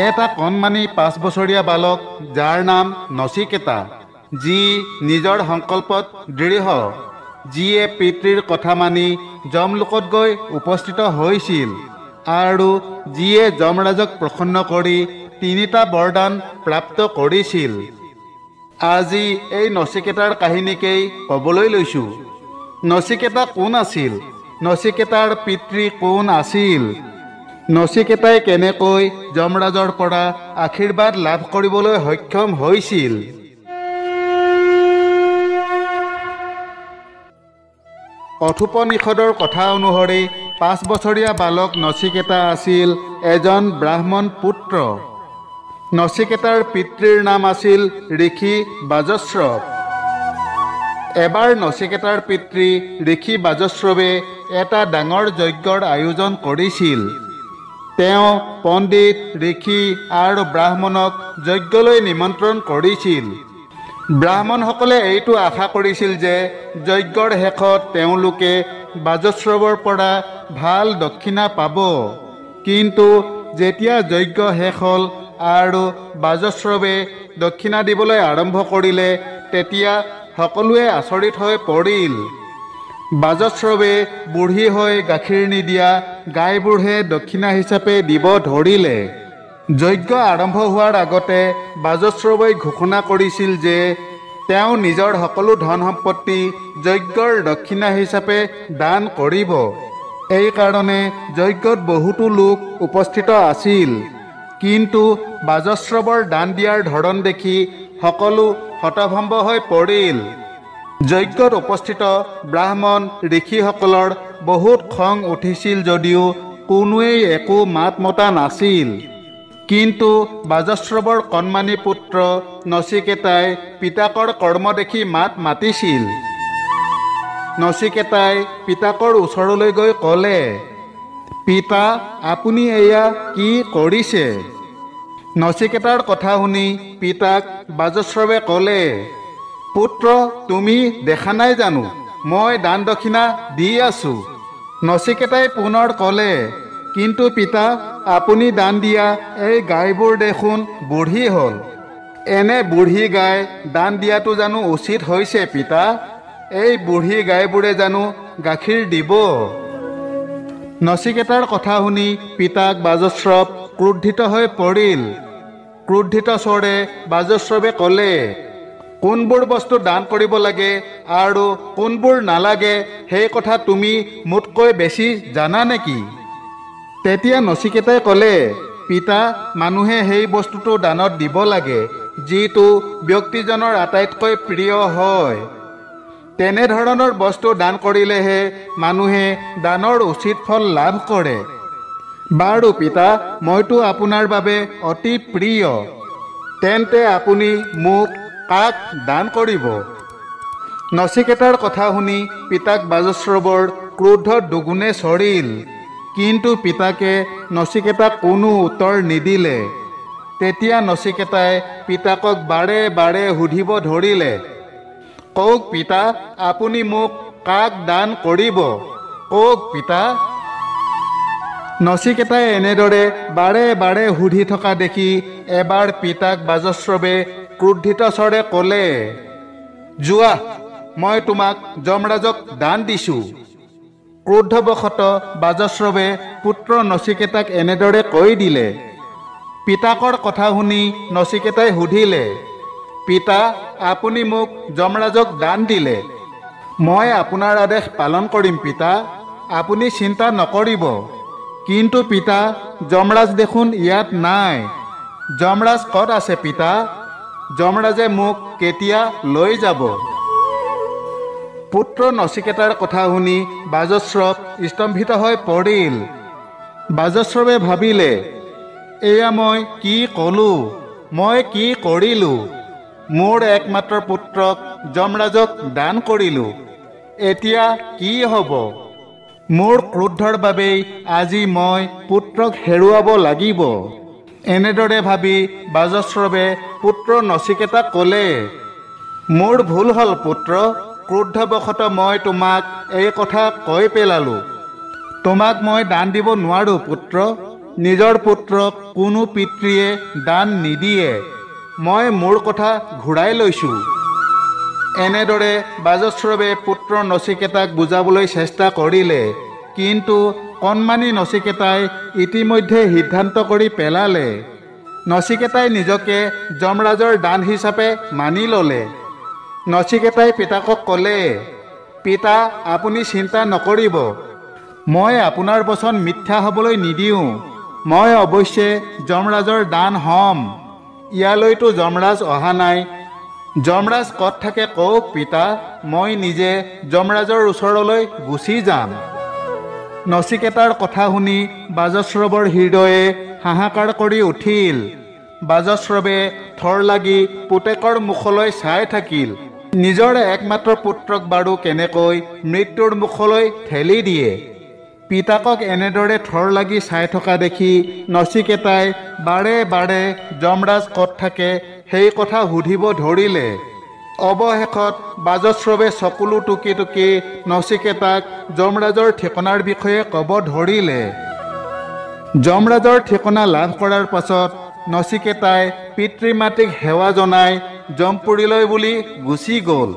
এটা কণমানি 5 বছৰীয়া বালক যাৰ নাম নচিকেতা, যি নিজৰ সংকল্পত দৃঢ়, যিয়ে পিতৃৰ কথা মানি যমলোকত গৈ উপস্থিত হৈছিল আৰু যিয়ে যমৰাজক প্ৰসন্ন কৰি 3টা বৰদান প্ৰাপ্ত কৰিছিল। আজি এই নচিকেতাৰ কাহিনীকেই ক'বলৈ লৈছোঁ। নচিকেতা কোন আছিল? নচিকেতাৰ পিতৃ কোন আছিল? নচিকেতাই কেনেকৈ যমৰাজৰ পৰা আশীৰ্বাদ লাভ কৰিবলৈ সক্ষম হৈছিল? কথোপনিষদৰ কথা অনুসৰি 5 বছৰীয়া বালক নচিকেতা আছিল এজন ব্ৰাহ্মণ পুত্ৰ। নচিকেতাৰ পিতৃৰ নাম আছিল ঋষি বাজশ্ৰৱ। এবাৰ নচিকেতাৰ পিতৃ ঋষি বাজশ্ৰৱে এটা ডাঙৰ যজ্ঞৰ আয়োজন কৰিছিল। তেওঁ পণ্ডিত, ঋষি আৰু ব্ৰাহ্মণক যজ্ঞলৈ নিমন্ত্ৰণ কৰিছিল। ব্ৰাহ্মণসকলে এইটো আশা কৰিছিল যে যজ্ঞৰ শেষত তেওঁলোকে বাজশ্ৰৱৰ পৰা ভাল দক্ষিণা পাব। কিন্তু যেতিয়া যজ্ঞ শেষ হ'ল আৰু বাজশ্ৰৱে দক্ষিণা দিবলৈ আৰম্ভ কৰিলে, তেতিয়া সকলোৱে আচৰিত হৈ পৰিল। বাজশ্ৰৱে বুঢ়ী হৈ গাখীৰ নিদিয়া গাইবোৰহে দক্ষিণা হিচাপে দিব ধৰিলে। যজ্ঞ আৰম্ভ হোৱাৰ আগতে বাজশ্ৰৱই ঘোষণা কৰিছিল যে তেওঁ নিজৰ সকলো ধন সম্পত্তি যজ্ঞৰ দক্ষিণা হিচাপে দান কৰিব। এইকাৰণে যজ্ঞত বহুতো লোক উপস্থিত আছিল। কিন্তু বাজশ্ৰৱৰ দান দিয়াৰ ধৰণ দেখি সকলো হতভম্ব হৈ পৰিল। যজ্ঞত উপস্থিত ব্ৰাহ্মণ ঋষিসকলৰ বহুত খং উঠিছিল যদিও কোনোৱেই একো মাত মতা নাছিল। কিন্তু বাজশ্ৰৱৰ কণমানি পুত্ৰ নচিকেতাই পিতাকৰ কৰ্ম দেখি মাত মাতিছিল। নচিকেতাই পিতাকৰ ওচৰলৈ গৈ ক'লে, পিতা, আপুনি এয়া কি কৰিছে? নচিকেতাৰ কথা শুনি পিতাক বাজশ্ৰৱে ক'লে, পুত্ৰ, তুমি দেখা নাই জানো মই দান দক্ষিণা দি আছোঁ? নচিকেতাই পুনৰ ক'লে, কিন্তু পিতা, আপুনি দান দিয়া এই গাইবোৰ দেখোন বুঢ়ী হ'ল। এনে বুঢ়ী গাই দান দিয়াটো জানো উচিত হৈছে পিতা? এই বুঢ়ী গাইবোৰে জানো গাখীৰ দিব? নচিকেতাৰ কথা শুনি পিতাক বাজশ্ৰৱ ক্ৰোধিত হৈ পৰিল। ক্ৰোধিত স্বৰে বাজশ্ৰৱে ক'লে, কোনবোৰ বস্তু দান কৰিব লাগে আৰু কোনবোৰ নালাগে সেই কথা তুমি মোতকৈ বেছি জানা নেকি? তেতিয়া নচিকেতাই ক'লে, পিতা, মানুহে সেই বস্তুটো দানত দিব লাগে যিটো ব্যক্তিজনৰ আটাইতকৈ প্ৰিয় হয়। তেনেধৰণৰ বস্তু দান কৰিলেহে মানুহে দানৰ উচিত ফল লাভ কৰে। বাৰু পিতা, মইতো আপোনাৰ বাবে অতি প্ৰিয়। তেন্তে আপুনি মোক কাক দান কৰিব? নচিকেতাৰ কথা শুনি পিতাক বাজশ্ৰৱৰ ক্ৰোধ দুগুণে চৰিল। কিন্তু পিতাকে নচিকেতাক কোনো উত্তৰ নিদিলে। তেতিয়া নচিকেতাই পিতাকক বাৰে বাৰে সুধিব ধৰিলে, কওক পিতা, আপুনি মোক কাক দান কৰিব? কওক পিতা। নচিকেতাই এনেদৰে বাৰে বাৰে সুধি থকা দেখি এবাৰ পিতাক বাজশ্ৰৱে ক্ৰোধিত স্বৰে ক'লে, যোৱা, মই তোমাক যমৰাজক দান দিছোঁ। ক্ৰোধবশতঃ বাজশ্ৰৱে পুত্ৰ নচিকেতাক এনেদৰে কৈ দিলে। পিতাকৰ কথা শুনি নচিকেতাই সুধিলে, পিতা, আপুনি মোক যমৰাজক দান দিলে। মই আপোনাৰ আদেশ পালন কৰিম পিতা, আপুনি চিন্তা নকৰিব। কিন্তু পিতা, যমৰাজ দেখোন ইয়াত নাই। যমৰাজ ক'ত আছে পিতা? যমৰাজে মোক কেতিয়া লৈ যাব? পুত্ৰ নচিকেতাৰ কথা শুনি বাজশ্ৰৱ স্তম্ভিত হৈ পৰিল। বাজশ্ৰৱে ভাবিলে, এয়া মই কি ক'লোঁ? মই কি কৰিলোঁ? মোৰ একমাত্ৰ পুত্ৰক যমৰাজক দান কৰিলোঁ। এতিয়া কি হ'ব? মোৰ ক্ৰোধৰ বাবেই আজি মই পুত্ৰক হেৰুৱাব লাগিব। এনেদৰে ভাবি বাজশ্ৰৱে পুত্ৰ নচিকেতাক ক'লে, মোৰ ভুল হ'ল পুত্ৰ, ক্ৰোধবশতঃ মই তোমাক এই কথা কৈ পেলালোঁ। তোমাক মই দান দিব নোৱাৰোঁ পুত্ৰ। নিজৰ পুত্ৰক কোনো পিতৃয়ে দান নিদিয়ে। মই মোৰ কথা ঘূৰাই লৈছোঁ। এনেদৰে বাজশ্ৰৱে পুত্ৰ নচিকেতাক বুজাবলৈ চেষ্টা কৰিলে, কিন্তু কণমানি নচিকেতাই ইতিমধ্যে সিদ্ধান্ত কৰি পেলালে। নচিকেতাই নিজকে যমৰাজৰ দান হিচাপে মানি ল'লে। নচিকেতাই পিতাকক ক'লে, পিতা, আপুনি চিন্তা নকৰিব, মই আপোনাৰ বচন মিথ্যা হ'বলৈ নিদিওঁ। মই অৱশ্যে যমৰাজৰ দান হ'ম। ইয়ালৈতো যমৰাজ অহা নাই। যমৰাজ ক'ত থাকে কওক পিতা, মই নিজে যমৰাজৰ ওচৰলৈ গুচি যাম। নচিকেতাৰ কথা শুনি বাজশ্ৰৱৰ হৃদয়ে হাহাকাৰ কৰি উঠিল। বাজশ্ৰৱে থৰ লাগি পুতেকৰ মুখলৈ চাই থাকিল। নিজৰ একমাত্ৰ পুত্ৰক বাৰু কেনেকৈ মৃত্যুৰ মুখলৈ ঠেলি দিয়ে। পিতাকক এনেদৰে থৰ লাগি চাই থকা দেখি নচিকেতাই বাৰে বাৰে যমৰাজ ক'ত থাকে সেই কথা সুধিব ধৰিলে। অৱশেষত বাজশ্ৰৱে চকুলো টুকি টুকি নচিকেতাক যমৰাজৰ ঠিকনাৰ বিষয়ে ক'ব ধৰিলে। যমৰাজৰ ঠিকনা লাভ কৰাৰ পাছত নচিকেতাই পিতৃ মাতৃক সেৱা জনাই যমপুৰীলৈ বুলি গুচি গ'ল।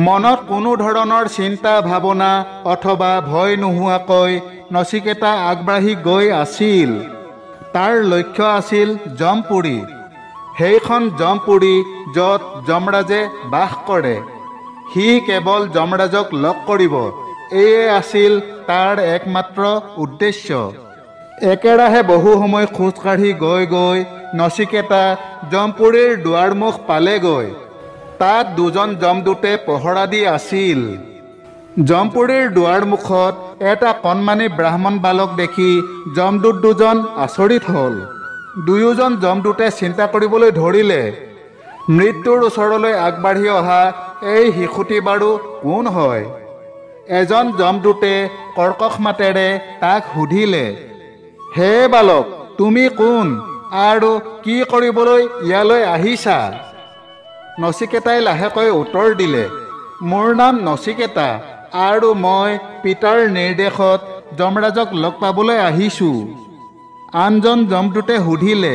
মনত কোনো ধৰণৰ চিন্তা ভাৱনা অথবা ভয় নোহোৱাকৈ নচিকেতা আগবাঢ়ি গৈ আছিল। তাৰ লক্ষ্য আছিল যমপুৰী। সেইখন যমপুৰী য'ত যমৰাজে বাস কৰে। সি কেৱল যমৰাজক লগ কৰিব, এয়ে আছিল তাৰ একমাত্ৰ উদ্দেশ্য। একেৰাহে বহু সময় খোজকাঢ়ি গৈ গৈ নচিকেতা যমপুৰীৰ দুৱাৰমুখ পালেগৈ। তাত দুজন যমদূতে পহৰা দি আছিল। যমপুৰীৰ দুৱাৰমুখত এটা কণমানি ব্ৰাহ্মণ বালক দেখি যমদূত দুজন আচৰিত হ'ল। দুয়োজন যমদূতে চিন্তা কৰিবলৈ ধৰিলে, মৃত্যুৰ ওচৰলৈ আগবাঢ়ি অহা এই শিশুটি বাৰু কোন হয়? এজন যমদূতে কৰ্কশ মাতেৰে তাক সুধিলে, হে বালক, তুমি কোন আৰু কি কৰিবলৈ ইয়ালৈ আহিছা? নচিকেতাই লাহেকৈ উত্তৰ দিলে, মোৰ নাম নচিকেতা আৰু মই পিতাৰ নিৰ্দেশত যমৰাজক লগ পাবলৈ আহিছোঁ। আনজন যমদূতে সুধিলে,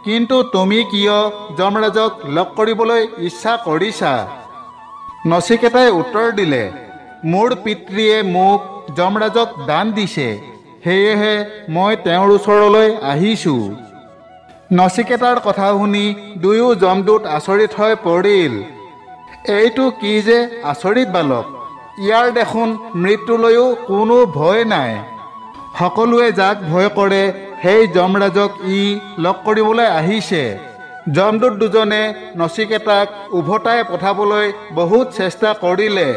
কিন্তু তুমি কিয় যমৰাজক লগ কৰিবলৈ ইচ্ছা কৰিছা? নচিকেতাই উত্তৰ দিলে, মোৰ পিতৃয়ে মোক যমৰাজক দান দিছে, সেয়েহে মই তেওঁৰ ওচৰলৈ আহিছোঁ। নচিকেতাৰ কথা শুনি দুয়ো যমদূত আচৰিত হৈ পৰিল। এইটো কি যে আচৰিত বালক, ইয়াৰ দেখোন মৃত্যুলৈও কোনো ভয় নাই। সকলোৱে যাক ভয় কৰে সেই যমৰাজক ই লগ কৰিবলৈ আহিছে। যমদূত দুজনে নচিকেতাক উভতাই পঠাবলৈ বহুত চেষ্টা কৰিলে।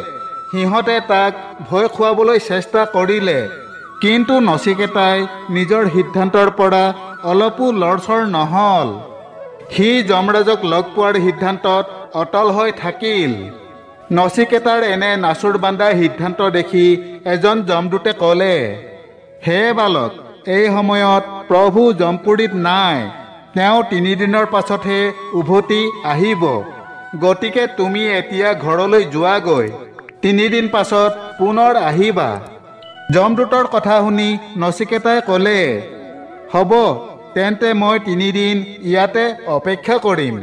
সিহঁতে তাক ভয় খুৱাবলৈ চেষ্টা কৰিলে, কিন্তু নচিকেতাই নিজৰ সিদ্ধান্তৰ পৰা অলপো লৰচৰ নহ'ল। সি যমৰাজক লগ পোৱাৰ সিদ্ধান্তত অটল হৈ থাকিল। নচিকেতাৰ এনে নাচুৰ বান্ধা সিদ্ধান্ত দেখি এজন যমদূতে ক'লে, হে বালক, এই সময়ত প্ৰভু যমপুৰীত নাই। তেওঁ 3 দিনৰ পাছতহে উভতি আহিব। গতিকে তুমি এতিয়া ঘৰলৈ যোৱাগৈ, 3 দিন পাছত পুনৰ আহিবা। যমদূতৰ কথা শুনি নচিকেতাই ক'লে, হ'ব, তেন্তে মই 3 দিন ইয়াতে অপেক্ষা কৰিম।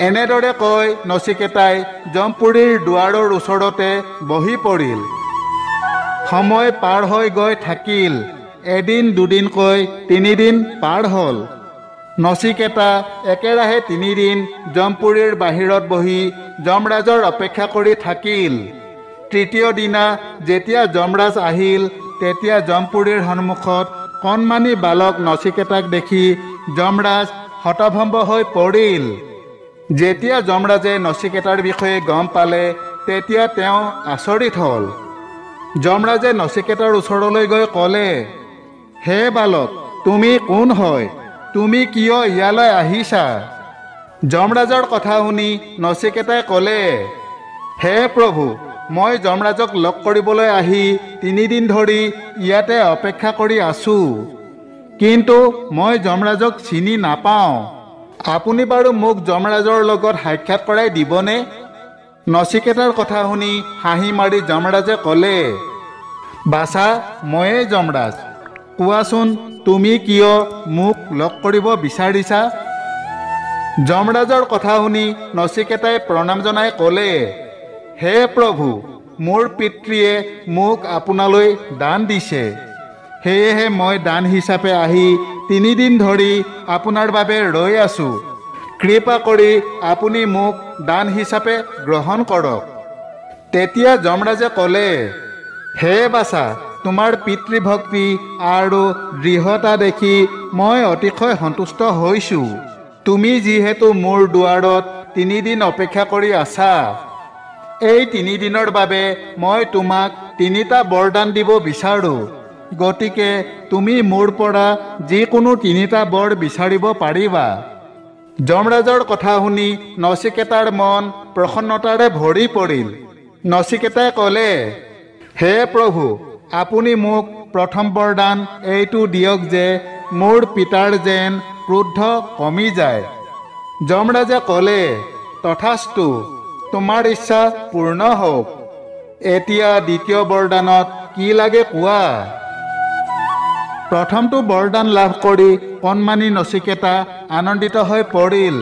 এনেদৰে কৈ নচিকেতাই যমপুৰীৰ দুৱাৰৰ ওচৰতে বহি পৰিল। সময় পাৰ হৈ গৈ থাকিল। এদিন দুদিনকৈ 3 দিন পাৰ হ'ল। নচিকেতা একেৰাহে 3 দিন যমপুৰীৰ বাহিৰত বহি যমৰাজৰ অপেক্ষা কৰি থাকিল। তৃতীয় দিনা যেতিয়া যমৰাজ আহিল, তেতিয়া যমপুৰীৰ সন্মুখত কণমানি বালক নচিকেতাক দেখি যমৰাজ হতভম্ব হৈ পৰিল। যেতিয়া যমৰাজে নচিকেতাৰ বিষয়ে গম পালে, তেতিয়া তেওঁ আচৰিত হ'ল। যমৰাজে নচিকেতাৰ ওচৰলৈ গৈ ক'লে, হে বালক, তুমি কোন হয়? তুমি কিয় ইয়ালৈ আহিছা? যমৰাজৰ কথা শুনি নচিকেতাই ক'লে, হে প্ৰভু, মই যমৰাজক লগ কৰিবলৈ আহি 3 দিন ধৰি ইয়াতে অপেক্ষা কৰি আছোঁ, কিন্তু মই যমৰাজক চিনি নাপাওঁ। আপুনি বাৰু মোক যমৰাজৰ লগত সাক্ষাৎ কৰাই দিবনে? নচিকেতাৰ কথা শুনি হাঁহি মাৰি যমৰাজে ক'লে, বাছা, ময়েই যমৰাজ। কোৱাচোন তুমি কিয় মোক লগ কৰিব বিচাৰিছা? যমৰাজৰ কথা শুনি নচিকেতাই প্ৰণাম জনাই ক'লে, হে প্ৰভু, মোৰ পিতৃয়ে মোক আপোনালৈ দান দিছে। সেয়েহে মই দান হিচাপে আহি 3 দিন ধৰি আপোনাৰ বাবে ৰৈ আছোঁ। কৃপা কৰি আপুনি মোক দান হিচাপে গ্ৰহণ কৰক। তেতিয়া যমৰাজে ক'লে, হে বাছা, তোমাৰ পিতৃভক্তি আৰু দৃঢ়তা দেখি মই অতিশয় সন্তুষ্ট হৈছোঁ। তুমি যিহেতু মোৰ দুৱাৰত 3 দিন অপেক্ষা কৰি আছা, এই 3 দিনৰ বাবে মই তোমাক 3টা বৰদান দিব বিচাৰোঁ। গতিকে তুমি মোৰ পৰা যিকোনো 3টা বৰ বিচাৰিব পাৰিবা। যমৰাজৰ কথা শুনি নচিকেতাৰ মন প্ৰসন্নতাৰে ভৰি পৰিল। নচিকেতাই ক'লে, হে প্ৰভু, আপুনি মোক প্ৰথম বৰদান এইটো দিয়ক যে মোৰ পিতাৰ যেন ক্ৰোধ কমি যায়। যমৰাজে ক'লে, তথাস্তু, তোমাৰ ইচ্ছা পূৰ্ণ হওক। এতিয়া দ্বিতীয় বৰদানত কি লাগে কোৱা? প্ৰথমটো বৰদান লাভ কৰি কণমানি নচিকেতা আনন্দিত হৈ পৰিল।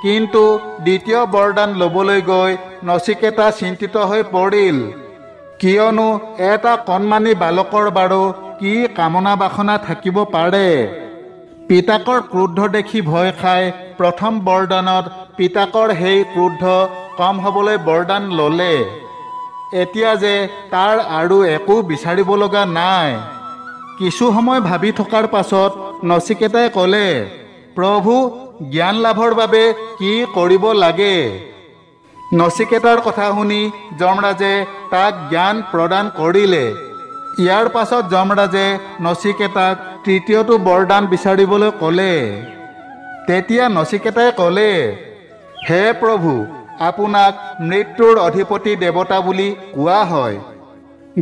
কিন্তু দ্বিতীয় বৰদান ল'বলৈ গৈ নচিকেতা চিন্তিত হৈ পৰিল। কিয়নো এটা কণমানি বালকৰ বাৰু কি কামনা বাসনা থাকিব পাৰে? পিতাকৰ ক্ৰোধ দেখি ভয় খাই প্ৰথম বৰদানত পিতাকৰ সেই ক্ৰোধ কম হ'বলৈ বৰদান ল'লে। এতিয়া যে তাৰ আৰু একো বিচাৰিব লগা নাই। কিছু সময় ভাবি থকাৰ পাছত নচিকেতাই ক'লে, প্ৰভু, জ্ঞান লাভৰ বাবে কি কৰিব লাগে? নচিকেতাৰ কথা শুনি যমৰাজে তাক জ্ঞান প্ৰদান কৰিলে। ইয়াৰ পাছত যমৰাজে নচিকেতাক তৃতীয়টো বৰদান বিচাৰিবলৈ ক'লে। তেতিয়া নচিকেতাই ক'লে, হে প্ৰভু, আপোনাক মৃত্যুৰ অধিপতি দেৱতা বুলি কোৱা হয়।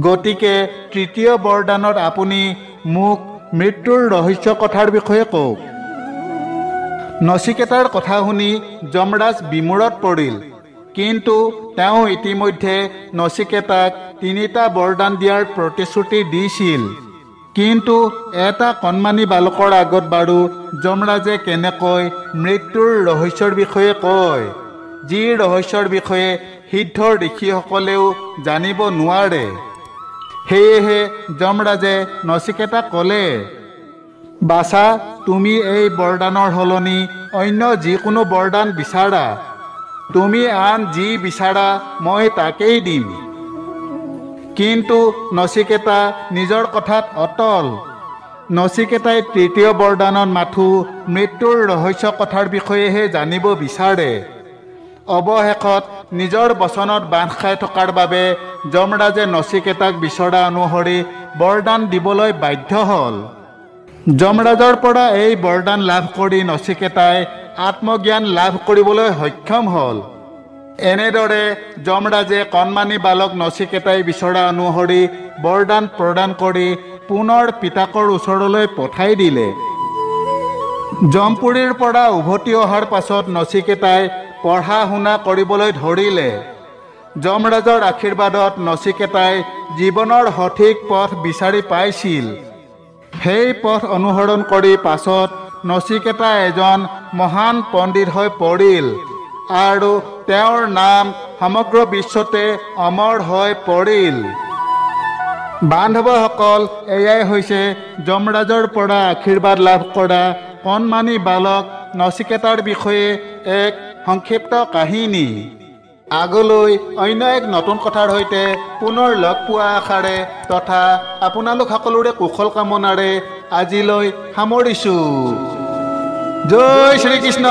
গতিকে তৃতীয় বৰদানত আপুনি মোক মৃত্যুৰ ৰহস্য কথাৰ বিষয়ে কওক। নচিকেতাৰ কথা শুনি যমৰাজ বিমূৰত পৰিল। কিন্তু তেওঁ ইতিমধ্যে নচিকেতাক 3টা বৰদান দিয়াৰ প্ৰতিশ্ৰুতি দিছিল। কিন্তু এটা কণমানি বালকৰ আগত বাৰু যমৰাজে কেনেকৈ মৃত্যুৰ ৰহস্যৰ বিষয়ে কয়, যি ৰহস্যৰ বিষয়ে সিদ্ধ ঋষিসকলেও জানিব নোৱাৰে? সেয়েহে যমৰাজে নচিকেতাক ক'লে, বাছা, তুমি এই বৰদানৰ সলনি অন্য যিকোনো বৰদান বিচাৰা। তুমি আন যি বিচাৰা মই তাকেই দিম। কিন্তু নচিকেতা নিজৰ কথাত অটল। নচিকেতাই তৃতীয় বৰদানত মাথো মৃত্যুৰ ৰহস্য কথাৰ বিষয়েহে জানিব বিচাৰে। অৱশেষত নিজৰ বচনত বান্ধ খাই থকাৰ বাবে যমৰাজে নচিকেতাক বিচৰা অনুসৰি বৰদান দিবলৈ বাধ্য হ'ল। যমৰাজৰ পৰা এই বৰদান লাভ কৰি নচিকেতাই আত্মজ্ঞান লাভ কৰিবলৈ সক্ষম হ'ল। এনেদৰে যমৰাজে কণমানি বালক নচিকেতাই বিচৰা অনুসৰি বৰদান প্ৰদান কৰি পুনৰ পিতাকৰ ওচৰলৈ পঠাই দিলে। যমপুৰীৰ পৰা উভতি অহাৰ পাছত নচিকেতাই পঢ়া শুনা কৰিবলৈ ধৰিলে। যমৰাজৰ আশীৰ্বাদত নচিকেতাই জীৱনৰ সঠিক পথ বিচাৰি পাইছিল। সেই পথ অনুসৰণ কৰি পাছত নচিকেতা এজন মহান পণ্ডিত হৈ পৰিল আৰু তেওঁৰ নাম সমগ্ৰ বিশ্বতে অমৰ হৈ পৰিল। বান্ধৱসকল, এয়াই হৈছে যমৰাজৰ পৰা আশীৰ্বাদ লাভ কৰা কণমানি বালক নচিকেতাৰ বিষয়ে এক সংক্ষিপ্ত কাহিনী। আগলৈ অন্য এক নতুন কথাৰ সৈতে পুনৰ লগ পোৱা আশাৰে তথা আপোনালোক সকলোৰে কুশল কামনাৰে আজিলৈ সামৰিছোঁ। জয় শ্ৰীকৃষ্ণ।